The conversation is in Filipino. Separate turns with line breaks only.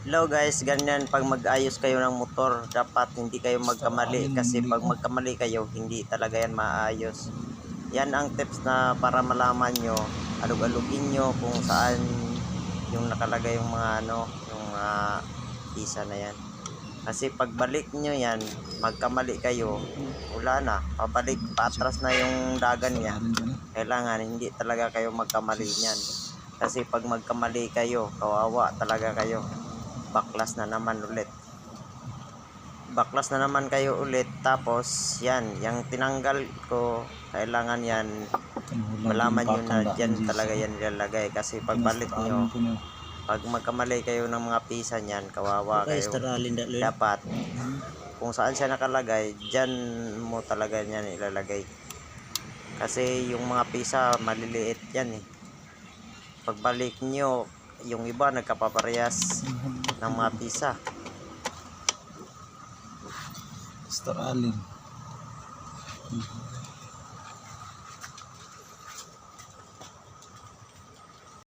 Hello guys, ganyan pag mag-ayos kayo ng motor, dapat hindi kayo magkamali kasi pag magkamali kayo, hindi talaga yan maayos. Yan ang tips na para malaman nyo, alug-alugin nyo kung saan yung nakalagay yung mga yung pisa na yan. Kasi pagbalik nyo yan, magkamali kayo, wala na, pabalik, patras na yung dagan niya. Kailangan hindi talaga kayo magkamali niyan. Kasi pag magkamali kayo, kawawa talaga kayo. Baklas na naman ulit. Baklas na naman kayo ulit. Tapos yan, yung tinanggal ko, kailangan yan malaman nyo na dyan talaga yan nilalagay. Kasi pagbalik nyo, pag magkamali kayo ng mga pisa nyan, kawawa kayo. Dapat kung saan siya nakalagay, dyan mo talaga yan ilalagay. Kasi yung mga pisa maliliit yan eh. Pagbalik nyo, yung iba nagkapaparehas ng mga pisa.
Mr. Allen.